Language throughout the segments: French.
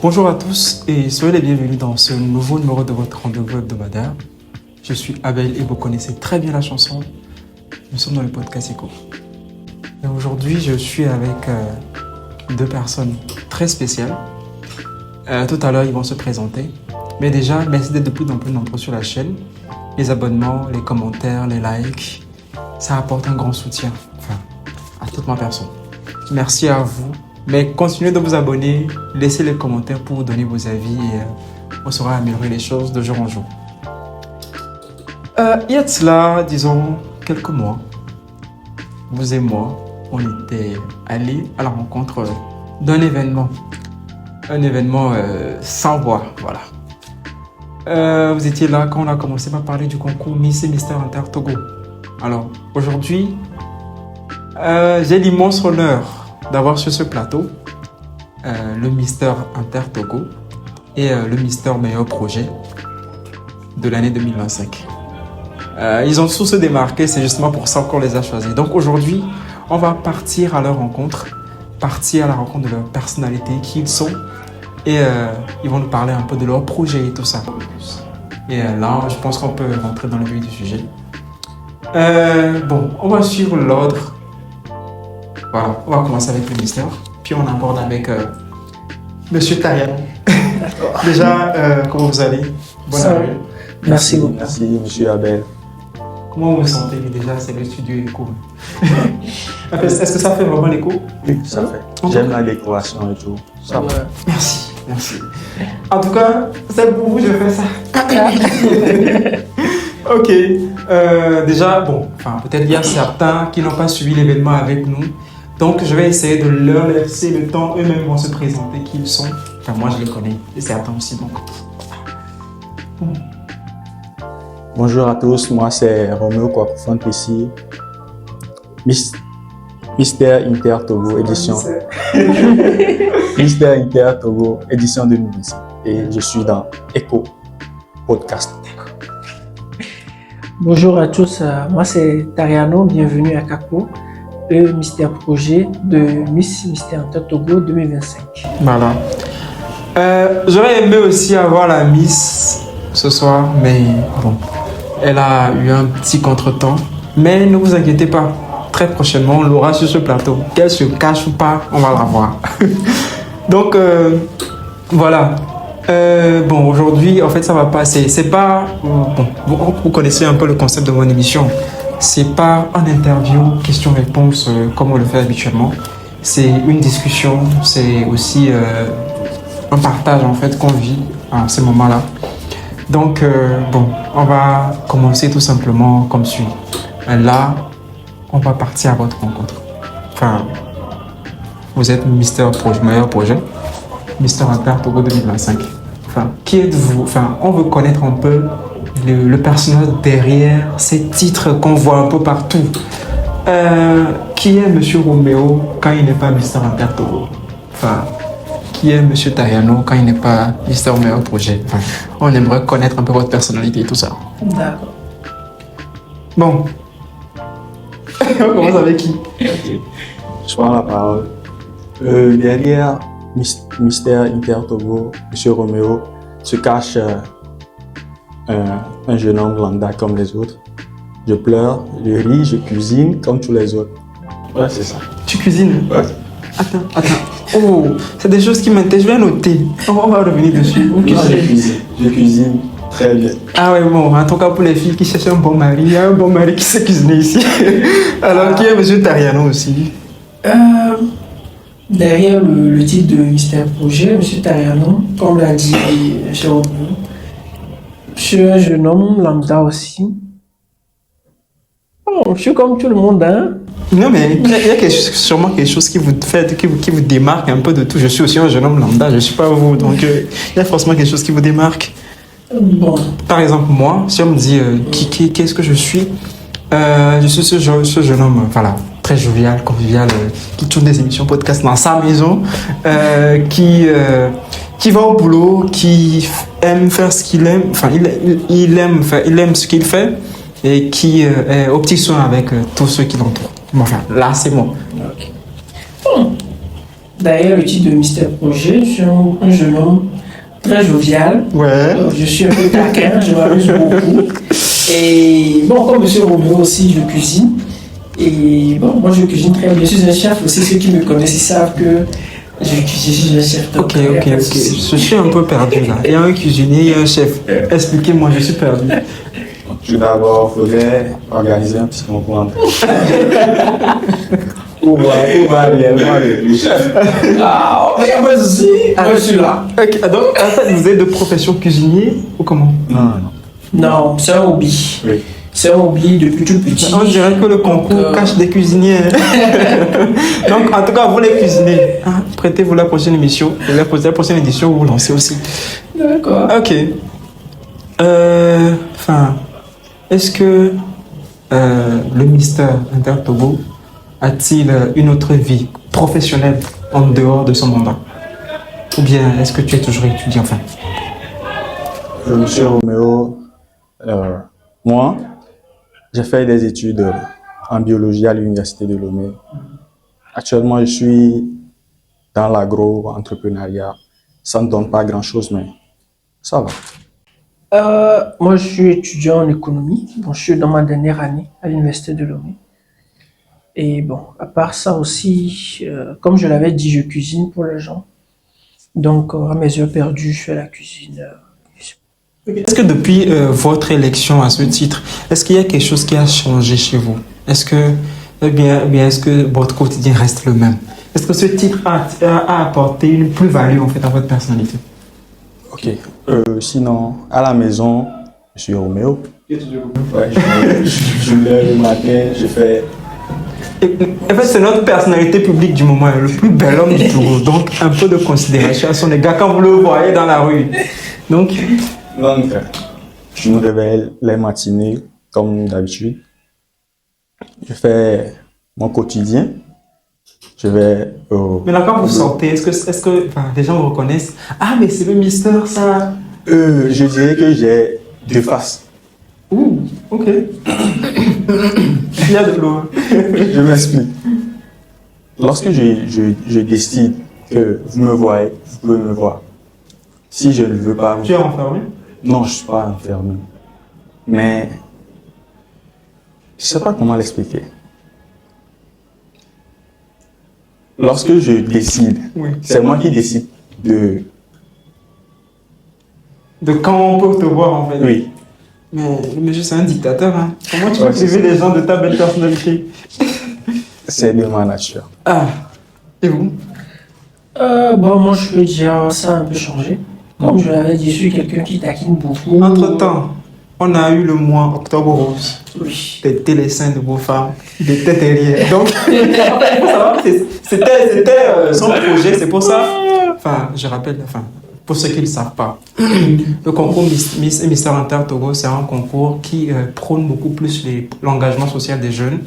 Bonjour à tous et soyez les bienvenus dans ce nouveau numéro de votre rendez-vous hebdomadaire. Je suis Abel et vous connaissez très bien la chanson. Nous sommes dans le podcast Echo. Et aujourd'hui, je suis avec deux personnes très spéciales. Tout à l'heure, ils vont se présenter. Mais déjà, merci d'être de plus en plus nombreux sur la chaîne. Les abonnements, les commentaires, les likes, ça apporte un grand soutien à toute ma personne. Merci à vous. Mais continuez de vous abonner, laissez les commentaires pour donner vos avis et on saura améliorer les choses de jour en jour. Il y a de cela, disons, quelques mois, vous et moi, on était allés à la rencontre d'un événement. Un événement sans voix, voilà. Vous étiez là quand on a commencé par parler du concours Miss et Mister Inter Togo. Alors, aujourd'hui, j'ai l'immense honneur d'avoir sur ce plateau le Mister Inter Togo et le Mister Meilleur Projet de l'année 2025. Ils ont tous se démarqué, c'est justement pour ça qu'on les a choisis. Donc aujourd'hui, on va partir à leur rencontre, partir à la rencontre de leur personnalité, qui ils sont, et ils vont nous parler un peu de leur projet et tout ça. Et là, je pense qu'on peut rentrer dans le vif du sujet. Bon, on va suivre l'ordre. Voilà, on va commencer avec le Mister, puis on aborde avec Monsieur Tariano. Déjà, comment vous allez? Bonne année. Merci beaucoup. Merci, Monsieur Abel. Comment vous vous sentez? Déjà, c'est le studio Echo. Est-ce que ça fait vraiment l'écho? Oui, ça fait. J'aime la décoration et tout. Ça va. Merci, merci. En tout cas, c'est pour vous, je fais ça. Ok. Déjà, bon, peut-être il y a certains qui n'ont pas suivi l'événement avec nous. Donc, je vais essayer de leur laisser le temps. Eux-mêmes vont se présenter qui ils sont. Enfin, moi, je les connais. Et certains aussi, donc. Bon. Bonjour à tous, moi c'est Roméo Kwakufant ici. Mister Inter Togo édition. Mister Inter Togo édition 2025. Et je suis dans Echo Podcast. Bonjour à tous, moi c'est Tariano, bienvenue à Kako, le Mister Projet de Mister Inter Togo 2025. Voilà. J'aurais aimé aussi avoir la Miss ce soir, mais bon, elle a eu un petit contretemps. Mais ne vous inquiétez pas, très prochainement, on l'aura sur ce plateau. Qu'elle se cache ou pas, on va la voir. Donc, voilà. Bon, aujourd'hui, en fait, ça va passer. C'est pas... Bon, vous connaissez un peu le concept de mon émission. C'est pas un interview, question-réponse, comme on le fait habituellement. C'est une discussion, c'est aussi un partage, en fait, qu'on vit à ces moments-là. Donc, bon, on va commencer tout simplement comme suit. Là, on va partir à votre rencontre. Enfin, vous êtes Mister Meilleur Projet, Mister Inter Togo 2025. Enfin, qui êtes-vous? Enfin, on veut connaître un peu le personnage derrière ces titres qu'on voit un peu partout. Qui est Monsieur Roméo quand il n'est pas Mister Inter Togo? Enfin, qui est Monsieur Tariano quand il n'est pas Mister Meilleur Projet? Enfin, on aimerait connaître un peu votre personnalité et tout ça. D'accord. Bon. On commence avec qui? Je prends la parole. Derrière Mister Inter Togo, Monsieur Roméo, se cache un jeune homme lambda comme les autres. Je pleure, je ris, je cuisine comme tous les autres. Ouais, c'est ça. Tu cuisines? Ouais. Attends. Oh, c'est des choses qui m'intéressent. Je vais noter. On va revenir dessus. Je cuisine très bien. Ah ouais, bon, en tout cas pour les filles qui cherchent un bon mari, il y a un bon mari qui sait cuisiner ici. Alors, qui est Monsieur Tariano aussi? Derrière le titre de Mister Projet, Monsieur Tariano, comme l'a dit chez Roméo, je suis un jeune homme lambda aussi. Bon, je suis comme tout le monde, hein. Non, mais il y a sûrement quelque chose qui vous fait, qui vous démarque un peu de tout. Je suis aussi un jeune homme lambda, je ne suis pas vous. Donc, il y a forcément quelque chose qui vous démarque. Bon. Par exemple, moi, si on me dit qu'est-ce que je suis suis ce jeune homme, voilà, très jovial, convivial, qui tourne des émissions podcast dans sa maison, qui va au boulot, qui aime faire ce qu'il aime, enfin, il aime ce qu'il fait et qui est au petit soin avec tous ceux qui l'entourent. Bon, enfin, là, c'est moi. Okay. Bon. D'ailleurs, le titre de Mister Projet, je suis un jeune homme très jovial. Ouais. Je suis un peu taquin, je m'amuse beaucoup. Et bon, comme Monsieur Romeo aussi, je cuisine. Et bon, moi je cuisine très bien. Je suis un chef aussi. Ceux qui me connaissent, ils savent que je suis un chef. Donc, Ok. Je suis un peu perdu là. Il y a un cuisinier, il y a un chef. Expliquez-moi, je suis perdu. Tout d'abord, il faudrait organiser un petit concours. Où va aller le chef? Ah, il n'y a pas de souci. Je suis là. Ok, donc en fait, vous êtes de profession cuisinier ou comment? Non. Non, c'est un hobby. Oui. C'est un hobby depuis tout petit. On dirait que le concours cache des cuisiniers. Donc, en tout cas, vous les cuisinez. Ah, prêtez-vous la prochaine émission. Et la prochaine édition, vous lancez aussi. D'accord. Ok. Est-ce que le ministère Inter-Togo a-t-il une autre vie professionnelle en dehors de son mandat? Ou bien est-ce que tu es toujours étudiant enfin? Monsieur Roméo, moi, j'ai fait des études en biologie à l'université de Lomé. Actuellement, je suis dans l'agro-entrepreneuriat. Ça ne donne pas grand-chose, mais ça va. Moi, je suis étudiant en économie. Bon, je suis dans ma dernière année à l'université de Lomé. Et bon, à part ça aussi, comme je l'avais dit, je cuisine pour les gens. Donc, à mes heures perdues, je fais la cuisine. Est-ce que depuis votre élection à ce titre, est-ce qu'il y a quelque chose qui a changé chez vous? Est-ce que, est-ce que votre quotidien reste le même? Est-ce que ce titre a apporté une plus-value en fait à votre personnalité? Ok. Sinon, à la maison, je suis Roméo. Ouais, je me lève le matin, je fais. En fait, c'est notre personnalité publique du moment, le plus bel homme du Togo. Donc, un peu de considération à son égard quand vous le voyez dans la rue. Donc, je me réveille les matinées, comme d'habitude. Je fais mon quotidien. Je vais mais là, quand vous sortez, est-ce que les gens vous reconnaissent? Ah, mais c'est le Mister, ça. Je dirais que j'ai deux faces. Ouh, ok. Il y a de l'eau. Je m'explique. Lorsque je décide que vous me voyez, vous pouvez me voir. Si je ne veux pas... Tu es enfermé? Non, je ne suis pas enfermé. Mais je ne sais pas comment l'expliquer. Lorsque je décide, Oui. c'est moi qui décide de... De quand on peut te voir en fait. Oui. Mais le monsieur, c'est un dictateur. Hein. Comment tu peux priver les gens de ta belle personnalité? C'est de ma nature. Ah, et vous? Bon, moi, je peux dire ça a un peu changé. Comme je l'avais dit, je suis quelqu'un qui taquine beaucoup. Entre-temps, on a eu le mois Octobre Rose. Oui. Des téléseins de vos femmes, des têtes aériennes. Donc, en fait, il faut savoir que c'était son projet, c'est pour ça. Enfin, je rappelle, pour ceux qui ne le savent pas, le concours Miss et Mister Inter-Togo, c'est un concours qui prône beaucoup plus l'engagement social des jeunes.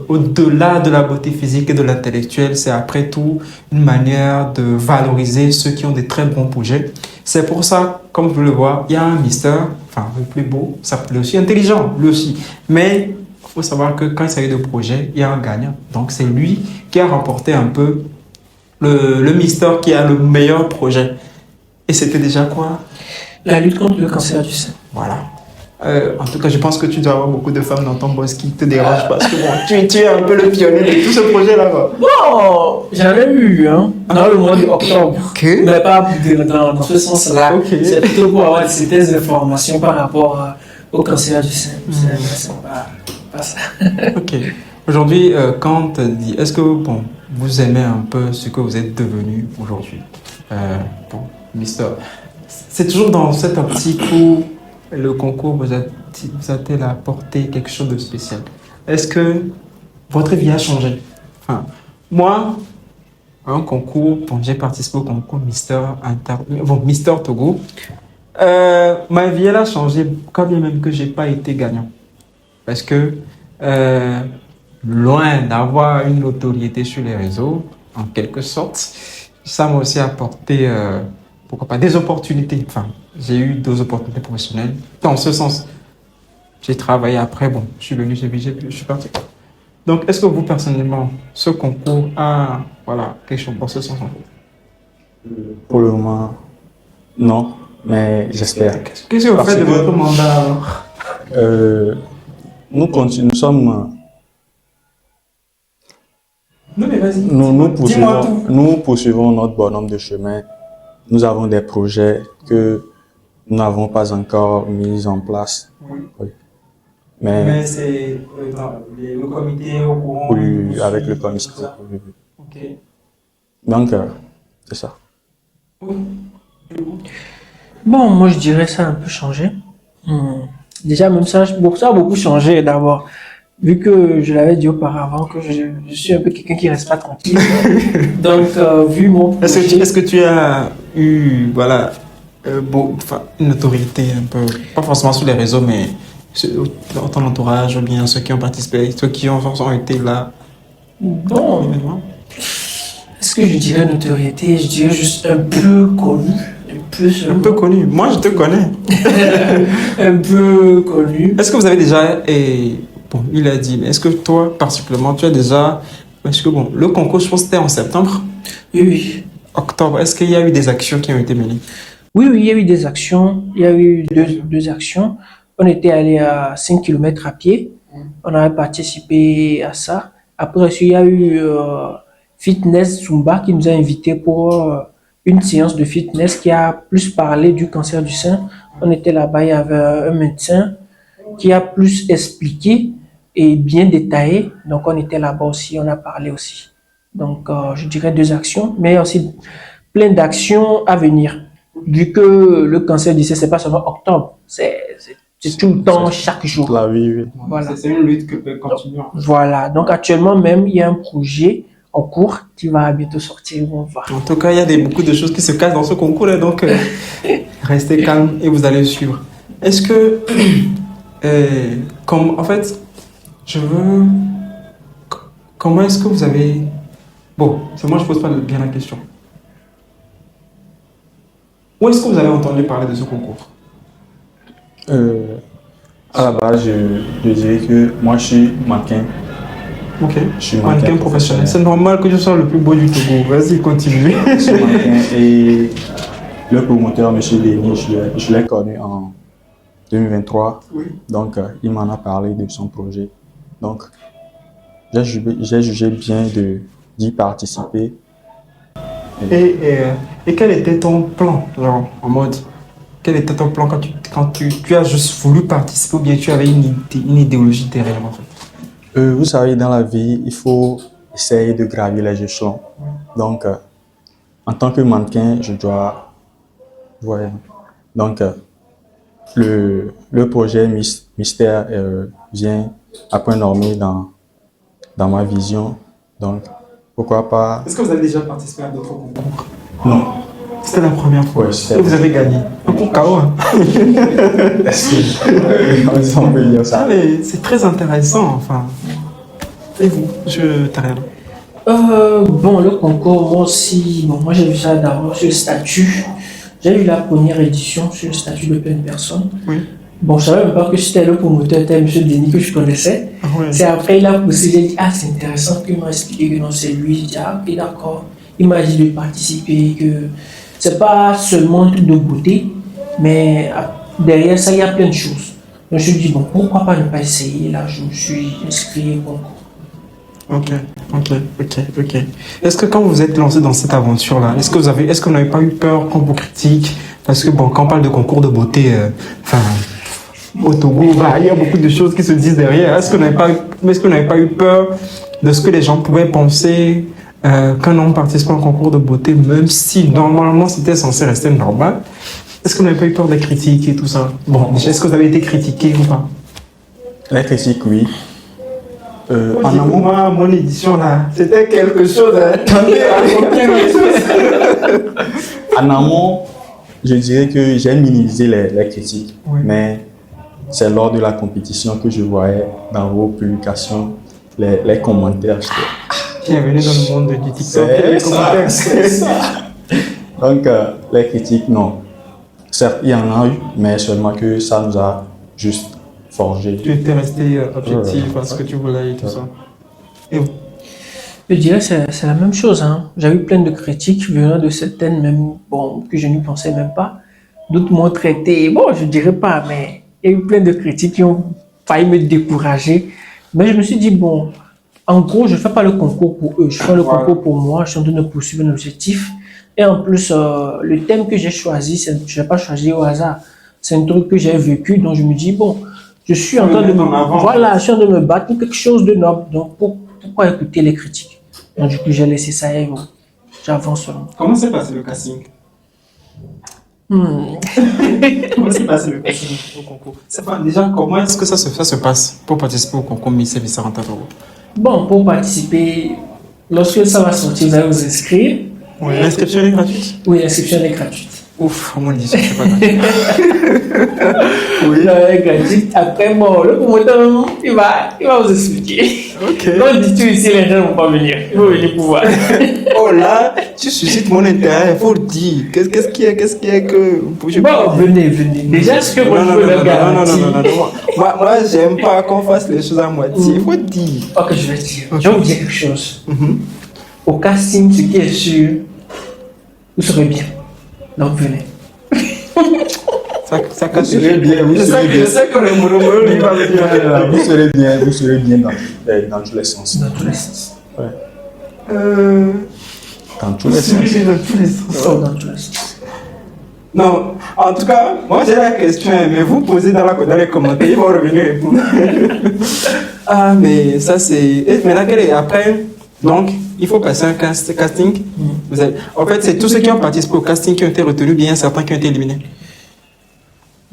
Au-delà de la beauté physique et de l'intellectuel, c'est après tout une manière de valoriser ceux qui ont des très bons projets. C'est pour ça, comme vous le voyez, il y a un Mister, le plus beau, ça peut aussi intelligent, lui aussi. Mais il faut savoir que quand il s'agit de projet, il y a un gagnant. Donc c'est lui qui a remporté un peu le Mister qui a le meilleur projet. Et c'était déjà quoi? La lutte contre le cancer du sein. Voilà. En tout cas, je pense que tu dois avoir beaucoup de femmes dans ton boss qui te dérangent parce que bon, tu es un peu le pionnier de tout ce projet-là. Bon, j'en ai eu dans le mois d'octobre. Okay. Mais pas dans ce sens-là. Okay. C'est plutôt pour avoir certaines informations par rapport au cancer du sein. C'est pas ça. Ok. Aujourd'hui, quand on te dit, est-ce que vous aimez un peu ce que vous êtes devenu aujourd'hui? Mister, c'est toujours dans cette optique où le concours vous a-t-il apporté quelque chose de spécial? Est-ce que votre vie a changé? Moi, un concours, j'ai participé au concours Mister Togo. Ma vie elle a changé quand bien même que j'ai pas été gagnant. Parce que loin d'avoir une notoriété sur les réseaux, en quelque sorte, ça m'a aussi apporté pourquoi pas des opportunités. J'ai eu 2 opportunités professionnelles. Dans ce sens, j'ai travaillé après. Je suis venu, je suis parti. Donc, est-ce que vous, personnellement, ce concours a voilà, quelque chose dans ce sens en fait. Pour le moment, non, mais j'espère. Qu'est-ce que vous Parce faites de que- votre mandat alors? Nous sommes, Non mais vas-y. nous Dis-moi tout. poursuivons notre bonhomme de chemin. Nous avons des projets que nous n'avons pas encore mis en place. Oui. Oui. Mais Mais c'est le comité au courant. oui, avec le tout commissaire. ça. Oui, oui. Ok. Donc, c'est ça. Oui. Bon, moi je dirais ça a un peu changé. Déjà, même ça, ça a beaucoup changé d'abord. Vu que je l'avais dit auparavant que je suis un peu quelqu'un qui reste pas tranquille. Donc, vu mon projet, Est-ce que tu as eu voilà, une notoriété un peu, pas forcément sur les réseaux, mais dans ton entourage ou bien ceux qui ont participé, ceux qui ont été là bon, événement? est-ce que je dirais notoriété? Je dirais juste un peu connu. Un peu connu. Moi, je te connais. Un peu connu. Est-ce que vous avez déjà, bon, il a dit, mais est-ce que toi, particulièrement, tu as déjà, parce que bon, le concours, je pense que c'était en septembre, Oui, oui. octobre, est-ce qu'il y a eu des actions qui ont été menées? Oui, oui, il y a eu des actions. Il y a eu deux actions. On était allé à 5 km à pied. On avait participé à ça. Après, il y a eu Fitness Zumba qui nous a invités pour une séance de fitness qui a plus parlé du cancer du sein. On était là-bas, il y avait un médecin qui a plus expliqué et bien détaillé. Donc, on était là-bas aussi, on a parlé aussi. Donc, je dirais 2 actions, mais aussi plein d'actions à venir. Vu que le cancer du sein, c'est pas seulement octobre, c'est tout le temps, chaque jour. La vie, oui. Voilà. C'est une lutte que peut continuer. Voilà. Donc, actuellement même, il y a un projet en cours qui va bientôt sortir. On va voir. En tout cas, il y a beaucoup de choses qui se cachent dans ce concours, là, donc restez calme et vous allez suivre. Est-ce que, en fait, je veux. Comment est-ce que vous avez. Bon, c'est moi, je pose pas bien la question. Où est-ce que vous avez entendu parler de ce concours? À la base, je dirais que moi, je suis mannequin. Ok. Je suis Mannequin professionnel. C'est normal que je sois le plus beau du Togo. Vas-y, continue. Je suis mannequin et le promoteur, M. Denis, je l'ai connu en 2023. Oui. Donc, il m'en a parlé de son projet. Donc, j'ai jugé bien d'y participer. Et quel était ton plan, genre, en mode, quel était ton plan quand tu as juste voulu participer ou bien tu avais une idéologie derrière, en fait? Vous savez, dans la vie, il faut essayer de gravir les échelons. Donc, en tant que mannequin, je dois... Voilà. Donc, le projet Mystère vient à point nommé dans ma vision. Donc, pourquoi pas... Est-ce que vous avez déjà participé à d'autres concours? Non. C'était la première fois. Ouais, Et vous avez gagné. Un concours KO. Hein. Est-ce que on peut dire Ça, ça? mais c'est très intéressant, enfin. Et vous, je t'ai rien. Bon, le concours, moi aussi, bon, moi j'ai vu ça d'abord sur le statut. J'ai eu la première édition sur le statut de pleine personne. Oui. Bon, je savais même pas que c'était le promoteur, c'était M. Denis que je connaissais. Ah ouais. C'est après, il a poussé, j'ai dit, ah, c'est intéressant qu'il m'a expliqué que non, c'est lui. J'ai dit, ah, ok, d'accord. Il m'a dit de participer, que c'est pas seulement un truc de beauté, mais derrière ça, il y a plein de choses. Donc, je me suis dit, bon, pourquoi pas ne pas essayer? Là, je me suis inscrit au concours. Ok. Est-ce que quand vous êtes lancé dans cette aventure-là, est-ce que vous n'avez pas eu peur qu'on vous critique? Parce que bon, quand on parle de concours de beauté, au Togo, il y a beaucoup de choses qui se disent derrière. Est-ce que vous n'avez pas eu peur de ce que les gens pouvaient penser qu'un homme participe à un concours de beauté, même si normalement c'était censé rester normal? Est-ce que vous n'avez pas eu peur des critiques et tout ça? Bon, déjà, est-ce que vous avez été critiqué ou pas? Les critiques, oui. En amont, Moi, mon édition là, c'était quelque chose. Attendez, en amont, je dirais que j'ai minimisé les critiques. Oui. Mais c'est lors de la compétition que je voyais dans vos publications les commentaires. Bienvenue dans le monde du TikTok. C'est ça, c'est ça. Donc, les critiques, non. Certes, il y en a eu, mais seulement que ça nous a juste forgé. Tu étais resté objectif à ce que tu voulais et tout ça. Et vous? Je dirais que c'est la même chose. Hein. J'ai eu plein de critiques venant de certaines, même bon, que je n'y pensais même pas. D'autres m'ont traité, bon, je dirais pas, mais il y a eu plein de critiques qui ont failli me décourager. Mais je me suis dit, bon, en gros, je ne fais pas le concours pour eux, je fais le concours pour moi, je suis en train de poursuivre un objectif. Et en plus, le thème que j'ai choisi, je n'ai pas choisi au hasard. C'est un truc que j'ai vécu, donc je me dis, bon, je suis en train de voilà, je suis en train de me battre pour quelque chose de noble. Donc, pourquoi écouter les critiques? Donc, du coup, j'ai laissé ça et bon, j'avance seulement. Comment s'est passé le casting? Comment s'est passé le casting au concours? Déjà, comment est-ce que ça se passe pour participer au concours Miss Vissa Togo? Bon, pour participer, lorsque ça va sortir, vous allez vous inscrire. Oui. L'inscription est gratuite? Oui, l'inscription est gratuite. Ouf, moi, je dis ça, c'est pas gratuit. Oui. Elle est gratuite. Après, bon, le promoteur, il va vous expliquer. Ok. Donc, dis-tu ici, les gens ne vont pas venir. Il faut venir pour voir. Oh là, tu suscites mon intérêt, il faut le dire. Qu'est-ce qui est que... Bon, venez. Déjà, ce que moi, je peux leur garantir. Non. Moi, j'aime pas qu'on fasse les choses à moitié. Il faut dire. Ok, je vais dire. Je vais vous dire quelque chose. Au casting, ce qui est sûr, vous serez bien. Donc, venez. Ça casse. Vous serez bien, Je sais que le monomolo, il va me dire. Vous serez bien dans tous les sens. Dans tous les sens. Ouais. Dans tous les sens. Dans tous les sens. Non, en tout cas, moi j'ai la question, mais vous posez dans les commentaires, ils vont revenir répondre. Ah, mais ça c'est. Et maintenant, après, donc, il faut passer un casting. En fait, c'est tous ceux qui ont participé au casting qui ont été retenus, bien certains qui ont été éliminés.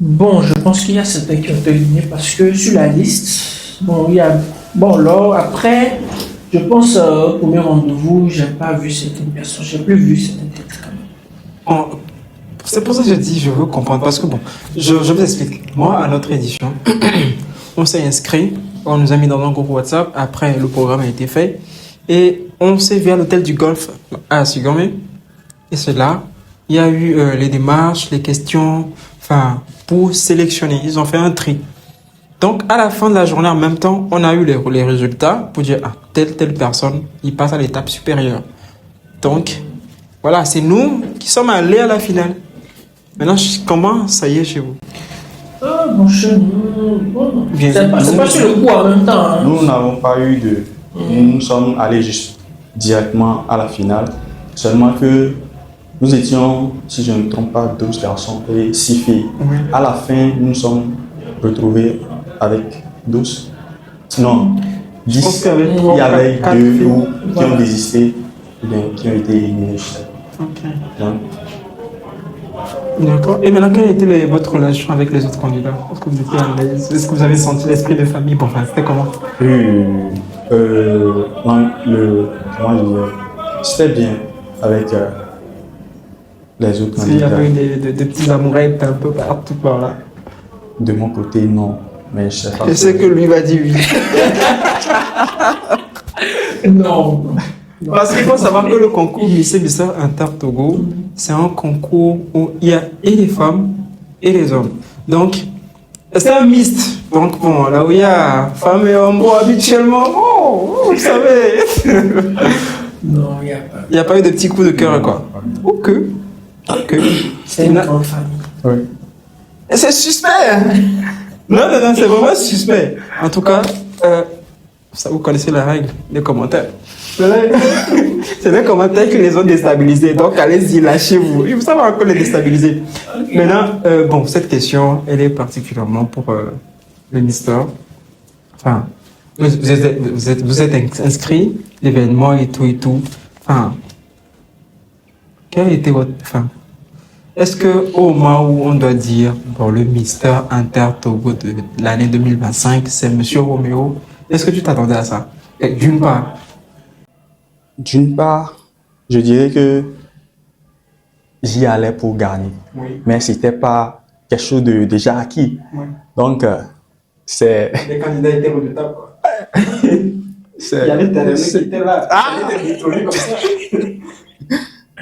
Bon, je pense qu'il y a certains qui ont été éliminés parce que sur la liste, bon, il y a. Bon, là, après, je pense au premier rendez-vous, j'ai pas vu certaines personnes, j'ai plus vu certaines têtes quand même. C'est pour ça que je dis, je veux comprendre, parce que bon, je vous explique. Moi, à notre édition, on s'est inscrit, on nous a mis dans un groupe WhatsApp, après le programme a été fait, et on s'est vu à l'hôtel du Golfe à Sigomé, et c'est là, il y a eu les démarches, les questions, enfin, pour sélectionner, ils ont fait un tri. Donc, à la fin de la journée, en même temps, on a eu les résultats pour dire, ah, telle personne, il passe à l'étape supérieure. Donc, voilà, c'est nous qui sommes allés à la finale. Maintenant, comment ça y est chez vous? Ah, mon cher, bon, Bien. c'est pas sur le coup en même temps. Hein. Nous n'avons pas eu de... Nous sommes allés juste directement à la finale. Seulement que nous étions, si je ne me trompe pas, 12 garçons et 6 filles. Oui. À la fin, nous nous sommes retrouvés avec 12. Sinon, 10. pense qu'il y avait Il y avait 4 2 filles. qui ont désisté, ou bien qui ont été éliminés. Ok. Donc, D'accord. Et maintenant, quelle était votre relation avec les autres candidats? Est-ce que vous étiez à l'aise? Est-ce que vous avez senti l'esprit de famille? Bon, enfin, c'était comment? comment je dirais, c'était bien avec les autres Est-ce qu'il y candidats. avait eu des petits amourettes un peu partout par là? De mon côté, non. Mais je sais pas. Je sais que lui va dire oui. Non. Parce qu'il faut savoir que le concours Miss Vissa Togo, c'est un concours où il y a et les femmes et les hommes. Donc, c'est un mixte. Donc, bon, là où il y a femmes et hommes, bon, habituellement, bon, vous savez. Non, il n'y a pas. Il n'y a pas eu de petits coups de cœur, quoi. Ok. C'est une grande famille. Oui. Et c'est suspect. Non, c'est vraiment suspect. En tout cas, ça, vous connaissez la règle des commentaires. C'est les commentaires qui les ont déstabilisés. Donc, allez-y, lâchez-vous. Vous savez encore les déstabiliser. Okay. Maintenant, bon, cette question, elle est particulièrement pour le Mister. Enfin, vous êtes inscrit, l'événement et tout. Enfin, quel était votre... Enfin, est-ce qu'au moment où on doit dire, bon, le Mister Inter-Togo de l'année 2025, c'est Monsieur Roméo, est-ce que tu t'attendais à ça? D'une part. D'une part, je dirais que j'y allais pour gagner. Oui. Mais ce n'était pas quelque chose de déjà acquis. Oui. Donc, c'est... Les candidats étaient redoutables, quoi. Il y avait des mecs qui étaient là. Comme ça.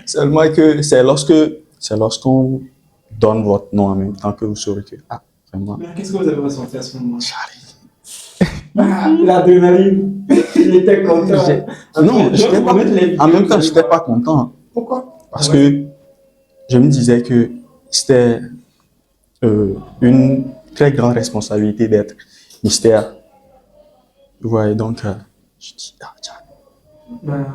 Seulement que c'est lorsqu'on donne votre nom en même temps que vous saurez que, ah, vraiment. Mais qu'est-ce que vous avez ressenti à ce moment-là? Charlie. L'adrénaline. Il était content. Non, en même temps, je n'étais pas content. Pourquoi? Parce que je me disais que c'était une très grande responsabilité d'être mystère. Ouais, donc, je dis, ah, tiens. Ben,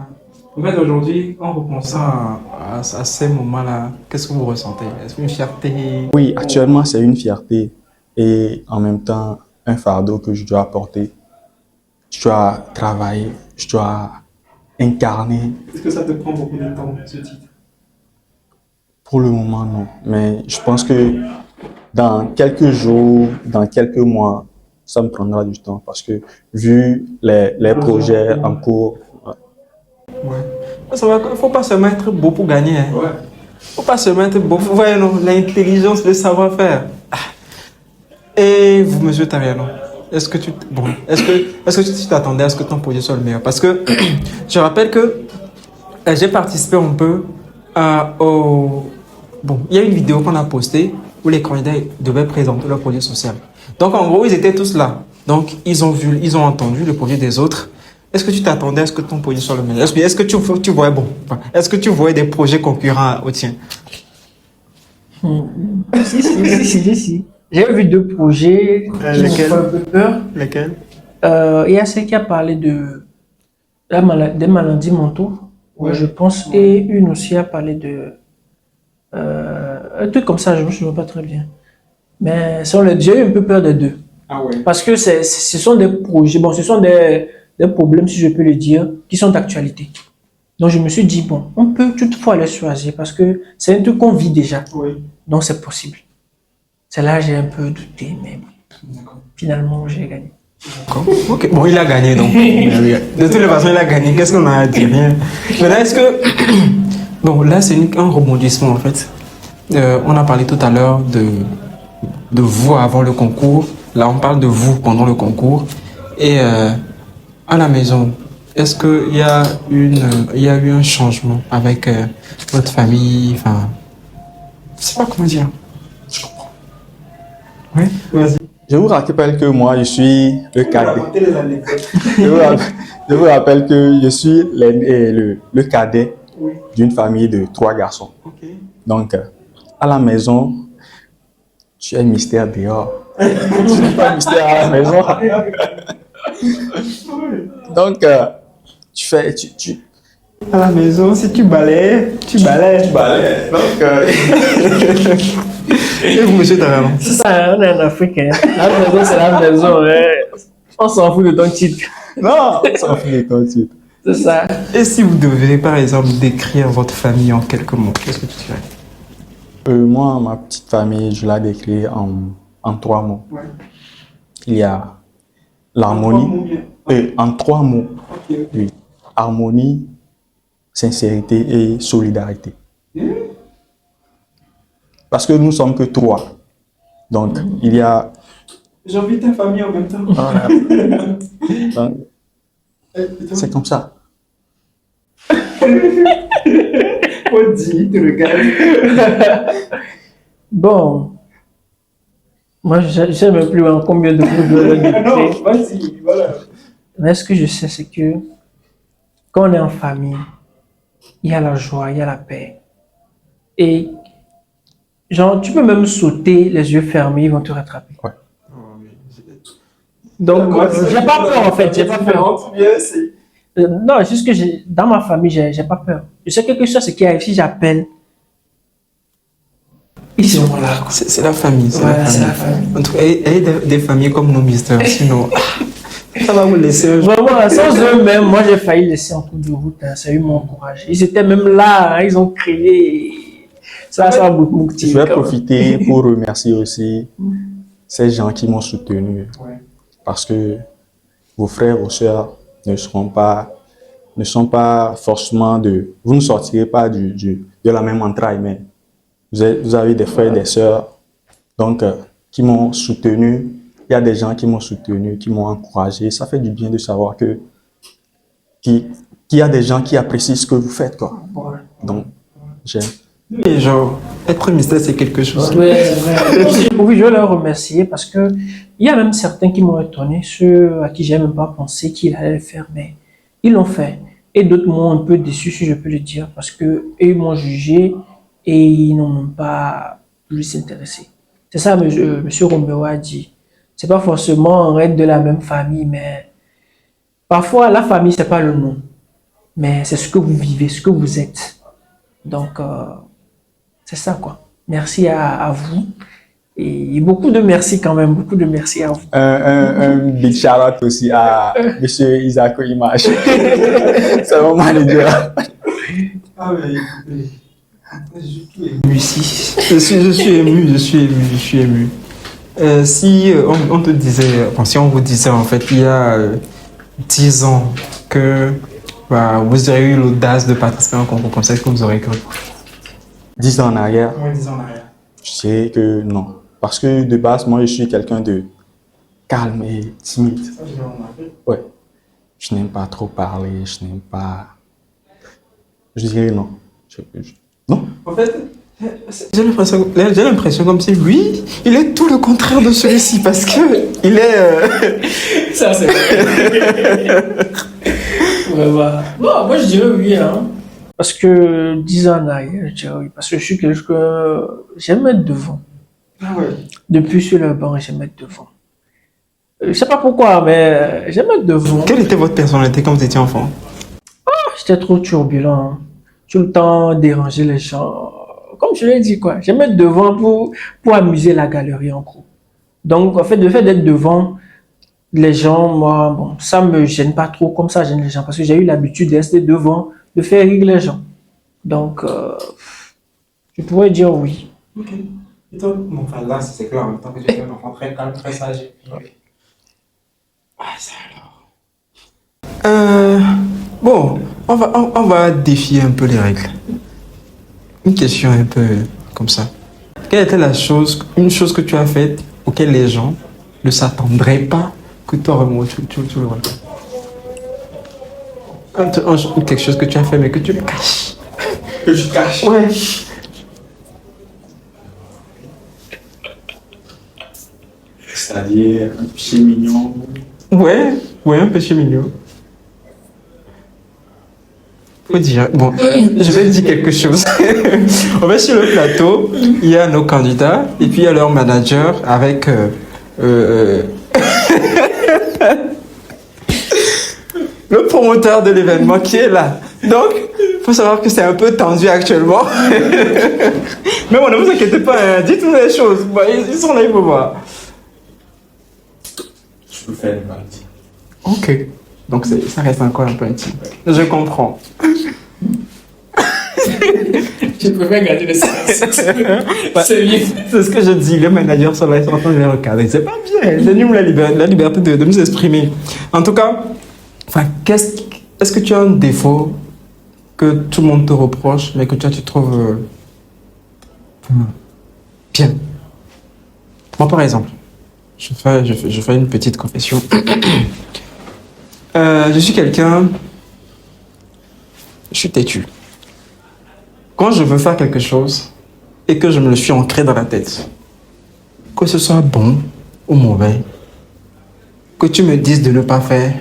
en fait, aujourd'hui, en repensant à ces moments-là, qu'est-ce que vous ressentez? Est-ce qu'une fierté? Oui, actuellement, c'est une fierté et en même temps, un fardeau que je dois porter. Je dois travailler, je dois incarner. Est-ce que ça te prend beaucoup de temps, ce titre? Pour le moment, non. Mais je pense que dans quelques jours, dans quelques mois, ça me prendra du temps parce que vu les projets en cours, Ouais. Ça va, faut pas seulement être beau pour gagner. Hein. ouais. Faut pas seulement être beau. Vous voyez, non, l'intelligence, le savoir-faire. Ah. Et vous, monsieur Tariano, est-ce que tu t'attendais à ce que ton projet soit le meilleur? Parce que je rappelle que j'ai participé un peu au... Bon, il y a une vidéo qu'on a postée où les candidats devaient présenter leur projet social. Donc, en gros, ils étaient tous là. Donc, ils ont entendu le projet des autres. Est-ce que tu t'attendais à ce que ton projet soit le meilleur? Est-ce que tu voyais, bon, est-ce que tu voyais des projets concurrents au tien? Si. J'ai vu deux projets qui m'ont fait un peu peur. Lesquels? Il y a celle qui a parlé des maladies mentaux, Ouais. je pense, et une aussi a parlé de un truc comme ça, je ne me souviens pas très bien. Mais j'ai eu un peu peur des deux. Ah ouais. Parce que ce sont des projets, bon, ce sont des problèmes, si je peux le dire, qui sont d'actualité. Donc je me suis dit, bon, on peut toutefois les choisir parce que c'est un truc qu'on vit déjà. Oui. Donc c'est possible. C'est là que j'ai un peu douté, mais finalement j'ai gagné. D'accord. Ok. Bon, il a gagné donc. De toutes les façons, il a gagné. Qu'est-ce qu'on a à dire? Rien. Maintenant, est-ce que. Bon, là, c'est un rebondissement en fait. On a parlé tout à l'heure de vous avant le concours. Là, on parle de vous pendant le concours. Et à la maison, est-ce qu'il y a eu un changement avec votre famille? Enfin, je sais pas comment dire. Je comprends. Oui, vas-y. Je vous rappelle que moi, je suis le cadet. Racontez les anecdotes. Je vous rappelle que je suis le cadet Oui. d'une famille de 3 garçons. Ok. Donc, à la maison, tu es mystère dehors. Tu n'es pas mystère à la maison. Donc, À la maison, si tu balayes, tu balayes. Donc, Et vous, monsieur Tarano? C'est ça, on est en Afrique. Hein. La maison, c'est la maison. Hein. On s'en fout de ton titre. non, ça fait tout de suite. C'est ça. Et si vous deviez, par exemple, décrire votre famille en quelques mots, qu'est-ce que tu dirais? Moi, ma petite famille, je la décris en 3 mots. Ouais. Il y a l'harmonie. En 3 mots. Ok. Oui. Harmonie, sincérité et solidarité. Parce que nous sommes que 3. Donc, il y a... J'ai envie de ta famille en même temps. Donc, c'est comme ça. On dit, tu regardes. Bon. Moi, je ne sais même plus en combien de mots je dois le dire. Non, vas-y, voilà. Mais ce que je sais, c'est que quand on est en famille, il y a la joie, il y a la paix. Et genre, tu peux même sauter les yeux fermés, ils vont te rattraper. Ouais. Donc, j'ai pas peur en fait, j'ai pas peur. Non, c'est juste que dans ma famille, j'ai pas peur. Je sais quelque chose qui arrive, si j'appelle, ils sont là. C'est la famille. Voilà, c'est la famille. En tout cas, et des familles comme nos mystères, sinon, ça va vous laisser un jour. Vraiment, sans eux-mêmes, moi j'ai failli laisser en cours de route, hein, ça a eu mon encouragé. Ils étaient même là, hein, ils ont crié. Ça a beaucoup motivé. Je vais profiter pour remercier aussi ces gens qui m'ont soutenu. Ouais. Parce que vos frères, vos sœurs ne sont pas forcément de... Vous ne sortirez pas de la même entraille, mais vous avez des frères et des sœurs donc, qui m'ont soutenu. Il y a des gens qui m'ont soutenu, qui m'ont encouragé. Ça fait du bien de savoir qu'il y a des gens qui apprécient ce que vous faites, quoi. Donc, Et genre, être mystère, c'est quelque chose. Ouais, ouais. Oui, je veux leur remercier parce que il y a même certains qui m'ont étonné, ceux à qui j'ai même pas pensé qu'ils allaient le faire, mais ils l'ont fait. Et d'autres m'ont un peu déçu, si je peux le dire, parce que eux ils m'ont jugé et ils n'ont même pas voulu s'intéresser. C'est ça, monsieur Romeo a dit. C'est pas forcément on est de la même famille, mais parfois la famille c'est pas le nom, mais c'est ce que vous vivez, ce que vous êtes. Donc c'est ça quoi. Merci à vous. Et beaucoup de merci quand même, beaucoup de merci à vous. Un big shout out aussi à Monsieur Isaac Image. C'est mon manager. Ah, mais écoutez, je suis ému ici. Je suis ému. Si on te disait, enfin, si on vous disait en fait il y a 10 ans que bah, vous auriez eu l'audace de participer à un concours comme ça, est-ce que vous aurez cru? 10 ans en arrière, Oui, 10 ans en arrière. je dirais que non. Parce que de base, moi, je suis quelqu'un de calme et timide. Ça, je l'ai remarqué. Ouais. Je n'aime pas trop parler, je n'aime pas... Je dirais non. Non. En fait, j'ai l'impression comme si lui, il est tout le contraire de celui-ci parce que il est. Ça, c'est vrai. Ouais, voilà. Bon, moi, je dirais oui, hein. Parce que 10 ans en arrière, je dirais oui. Parce que je suis quelqu'un que j'aime être devant. Ah ouais. Depuis sur le banc, j'aime être devant. Je sais pas pourquoi, mais j'aime être devant. Quelle était votre personnalité quand vous étiez enfant? J'étais trop turbulent, hein. Tout le temps déranger les gens. Comme je l'ai dit, quoi. J'aime être devant pour amuser la galerie, en gros. Donc, en fait, le fait d'être devant les gens, moi, bon, ça me gêne pas trop comme ça gêne les gens. Parce que j'ai eu l'habitude de rester devant, de faire rire les gens. Donc, je pourrais dire oui. Ok. Et toi? Bon, enfin là, c'est clair, en même temps que tu es un enfant très calme, très sage. Ah, ça alors. Bon, on va défier un peu les règles. Une question un peu comme ça. Quelle était une chose que tu as faite auquel les gens ne s'attendraient pas que toi vraiment tu le refais? Quelque chose que tu as fait mais que tu caches. Que je cache. Ouais. C'est-à-dire un péché mignon. Ouais, un péché mignon. Faut dire, bon, je vais dire quelque chose. On va sur le plateau, il y a nos candidats et puis il y a leur manager avec le promoteur de l'événement qui est là. Donc, il faut savoir que c'est un peu tendu actuellement. Mais bon, ne vous inquiétez pas, hein, dites-nous les choses. Bon, ils sont là, il faut voir. Je peux faire une partie. Ok. Donc ça reste encore un peu intime. Je comprends. Je préfère garder le silence. C'est bien. C'est ce que je dis. Les managers sont là, ils sont en train de les regarder. C'est pas bien. Donnez-nous la liberté de nous exprimer. En tout cas, enfin, est-ce que tu as un défaut que tout le monde te reproche, mais que toi tu trouves bien? Moi, par exemple, je fais une petite confession. Je suis quelqu'un... Je suis têtu. Quand je veux faire quelque chose et que je me le suis ancré dans la tête, que ce soit bon ou mauvais, que tu me dises de ne pas faire,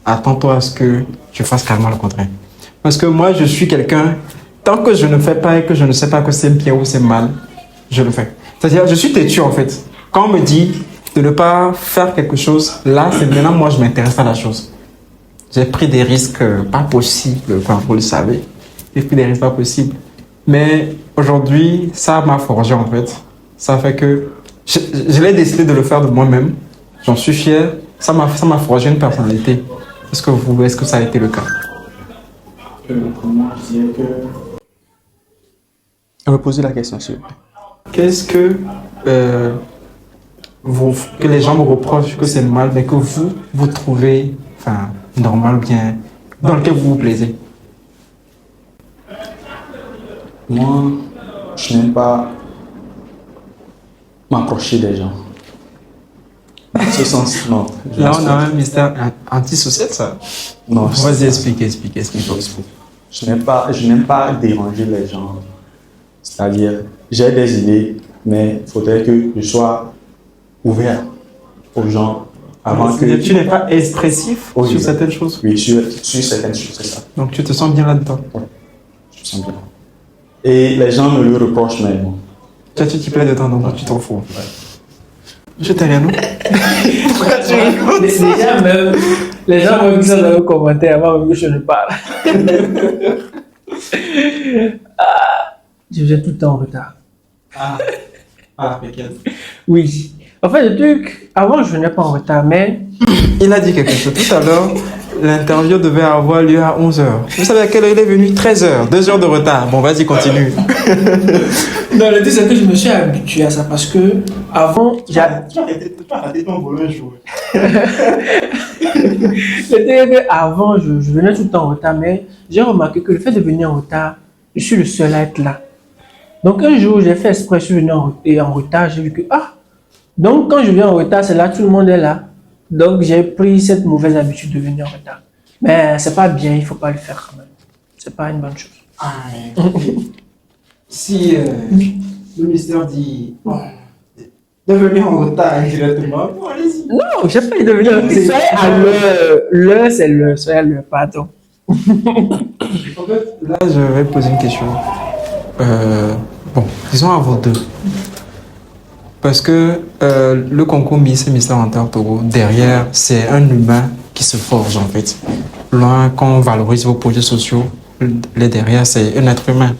attends-toi à ce que je fasse carrément le contraire. Parce que moi, je suis quelqu'un, tant que je ne fais pas et que je ne sais pas que c'est bien ou c'est mal, je le fais. C'est-à-dire, je suis têtu en fait. Quand on me dit de ne pas faire quelque chose, là, c'est maintenant moi, je m'intéresse à la chose. J'ai pris des risques pas possibles, enfin, vous le savez. J'ai pris des risques pas possibles. Mais aujourd'hui, ça m'a forgé en fait. Ça fait que je l'ai décidé de le faire de moi-même. J'en suis fier. Ça m'a forgé une personnalité. Est-ce que ça a été le cas? Comment je dirais que... Reposez la question, s'il vous plaît. Qu'est-ce que les gens me reprochent que c'est mal, mais que vous trouvez enfin, normal ou bien dans lequel vous vous plaisez? Moi, je n'aime pas m'approcher des gens. Dans ce sens, non. Là, on a un mystère antisocial, ça. Non, Vas-y, explique. je n'aime pas déranger les gens. C'est-à-dire, j'ai des idées, mais il faudrait que je sois ouvert aux gens avant que... Tu n'es pas expressif Oui, sur certaines choses. Oui, sur certaines choses, c'est ça. Donc tu te sens bien là-dedans. Je me sens bien. Et les gens me le reprochent, mais bon. Tu t'y plais dedans, donc tu t'en fous. Je t'allais, non? Déjà, même, les gens me disent dans les commentaires avant même que je ne parle. Je viens tout le temps en retard. Nickel. Oui. En fait, le truc, avant, je venais pas en retard, mais Il a dit quelque chose tout à l'heure. L'interview devait avoir lieu à 11h. Vous savez à quelle heure il est venu? 13h. 2 heures de retard. Bon, vas-y, continue. non, le truc, c'est que je me suis habitué à ça parce que avant, Tu as arrêté ton volant un jour. avant, je venais tout le temps en retard, mais j'ai remarqué que le fait de venir en retard, je suis le seul à être là. Donc un jour, j'ai fait exprès, je suis venu en retard, j'ai vu que, donc quand je viens en retard, c'est là, tout le monde est là. Donc j'ai pris cette mauvaise habitude de venir en retard. Mais c'est pas bien, il faut pas le faire quand même. C'est pas une bonne chose. Si le ministère dit de venir en retard directement, bon, allez-y. Non, j'ai pas dit de venir en retard. Soyez à l'heure. L'heure, c'est l'heure. Soyez à l'heure, pardon. En fait, là, je vais poser une question. Bon, disons à vous deux. Parce que le concours Miss et Mister Hunter Togo, derrière, c'est un humain qui se forge en fait. Loin, quand on valorise vos projets sociaux, les derrière, c'est un être humain.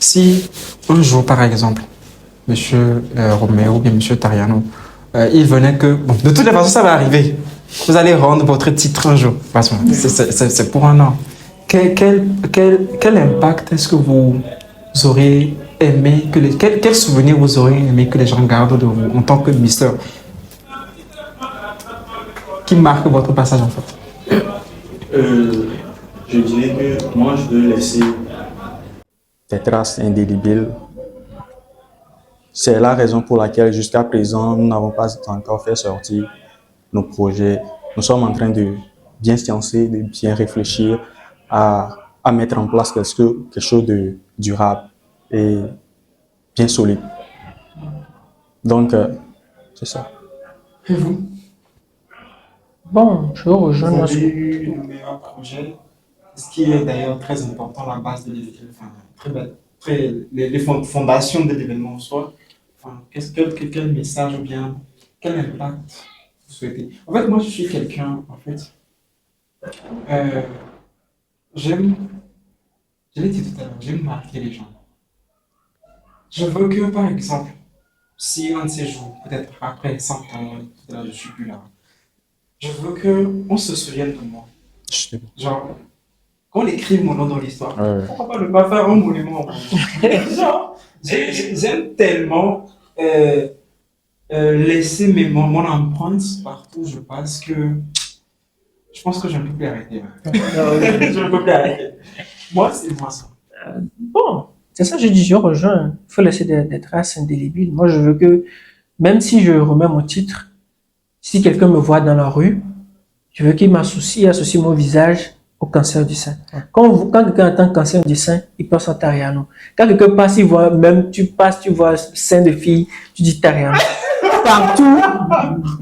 Si un jour, par exemple, Monsieur Roméo ou bien Monsieur Tariano, il venait que... Bon, de toutes les façons, ça va arriver. Vous allez rendre votre titre un jour. Parce que c'est pour un an. Quel impact est-ce que vous auriez aimé que quel souvenir vous auriez aimé que les gens gardent de vous en tant que Mister qui marque votre passage en fait? Je dirais que moi, je veux laisser des traces indélébiles. C'est la raison pour laquelle jusqu'à présent, nous n'avons pas encore fait sortir nos projets. Nous sommes en train de bien se lancer, de bien réfléchir à mettre en place quelque chose de durable et bien solide. Donc, c'est ça. Et vous? Bon, je rejoins Vous moi. avez eu le meilleur projet, ce qui est d'ailleurs très important, la base de l'événement, les fondations de l'événement en soi. Enfin, quel message ou bien quel impact vous souhaitez? En fait, moi, je suis quelqu'un, en fait, j'aime, je l'ai dit tout à l'heure, j'aime marquer les gens. Je veux que, par exemple, si un de ces jours, peut-être après 100 ans, tout à l'heure, je suis plus là, je veux qu'on se souvienne de moi. Genre, qu'on écrive mon nom dans l'histoire. Pourquoi pas ne pas faire un monument? Genre, j'aime tellement laisser mon empreinte partout où je passe que je pense que je ne peux plus arrêter. Je ne peux plus arrêter. Moi, c'est moi ça. Bon, c'est ça que je dis, je rejoins. Il faut laisser des traces indélébiles. Moi, je veux que, même si je remets mon titre, si quelqu'un me voit dans la rue, je veux qu'il associe mon visage au cancer du sein. Quand quelqu'un entend cancer du sein, il pense à Tariano. Quand quelqu'un passe, il voit, même tu vois sein de fille, tu dis Tariano. Partout,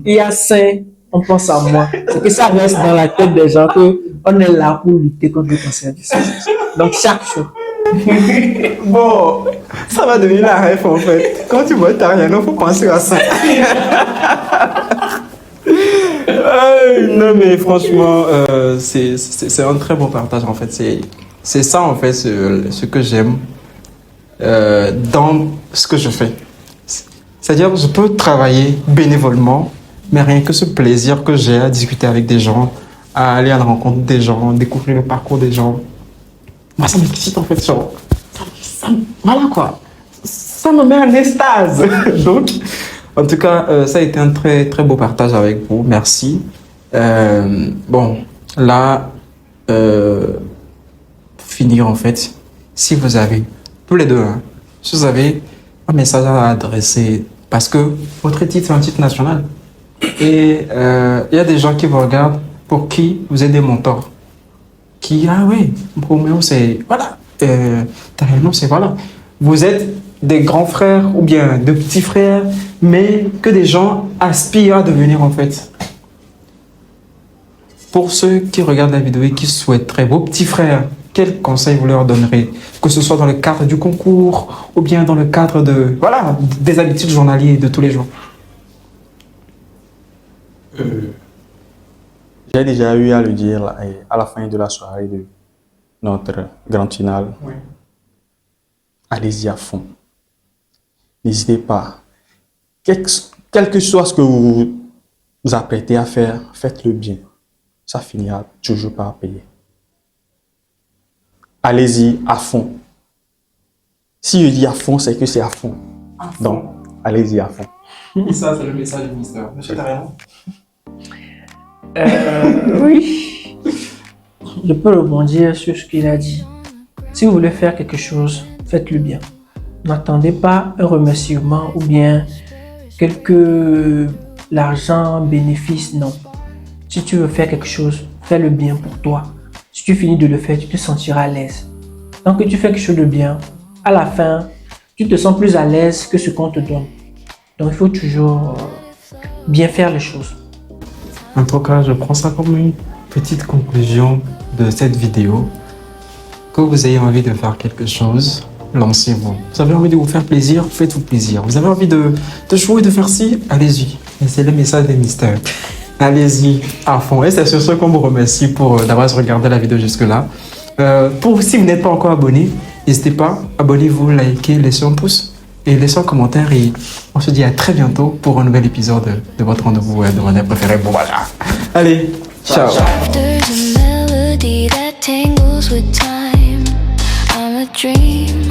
il y a sein, on pense à moi. C'est que ça reste dans la tête des gens qu'on est là pour lutter contre le cancer du sein. Donc chaque jour. Bon, ça va devenir la ref en fait. Quand tu vois Tariano, il faut penser à ça. Non mais franchement, c'est un très beau partage en fait. C'est ça en fait ce que j'aime dans ce que je fais. C'est-à-dire je peux travailler bénévolement, mais rien que ce plaisir que j'ai à discuter avec des gens, à aller à la rencontre des gens, découvrir le parcours des gens, moi ça m'excite en fait. Genre, voilà quoi, ça me met en extase. Donc, en tout cas, ça a été un très très beau partage avec vous. Merci. Bon, là, pour finir en fait, si vous avez, tous les deux, hein, si vous avez un message à adresser, parce que votre titre c'est un titre national, et il y a des gens qui vous regardent pour qui vous êtes des mentors, qui, ah oui, Roméo c'est, voilà, Tariano c'est, voilà. vous êtes des grands frères ou bien de petits frères, mais que des gens aspirent à devenir en fait. Pour ceux qui regardent la vidéo et qui souhaiteraient vos petits frères, quels conseils vous leur donnerez? Que ce soit dans le cadre du concours ou bien dans le cadre de, voilà, des habitudes journalières de tous les jours. J'ai déjà eu à le dire là, à la fin de la soirée de notre grande finale. Oui. Allez-y à fond. N'hésitez pas. Quel que soit ce que vous vous apprêtez à faire, faites-le bien. Ça finira toujours par payer. Allez-y à fond. Si je dis à fond, c'est que c'est à fond. Donc, allez-y à fond. Et ça, c'est le message du ministère. Monsieur Tarian? Oui, je peux rebondir sur ce qu'il a dit. Si vous voulez faire quelque chose, faites-le bien. N'attendez pas un remerciement ou bien l'argent, bénéfice, non. Si tu veux faire quelque chose, fais-le bien pour toi. Si tu finis de le faire, tu te sentiras à l'aise. Tant que tu fais quelque chose de bien, à la fin, tu te sens plus à l'aise que ce qu'on te donne. Donc il faut toujours bien faire les choses. En tout cas, je prends ça comme une petite conclusion de cette vidéo. Que vous ayez envie de faire quelque chose, lancez-vous. Vous avez envie de vous faire plaisir, faites-vous plaisir. Vous avez envie de jouer, de faire ci, allez-y. Et c'est le message des mystères. Allez-y à fond. Et c'est sur ce qu'on vous remercie pour d'avoir regardé la vidéo jusque-là. Si vous n'êtes pas encore abonné, n'hésitez pas, abonnez-vous, likez, laissez un pouce et laissez un commentaire. Et on se dit à très bientôt pour un nouvel épisode de votre rendez-vous de mon préféré. Bon voilà. Allez, ciao. There's a melody that tangles with time. I'm a dream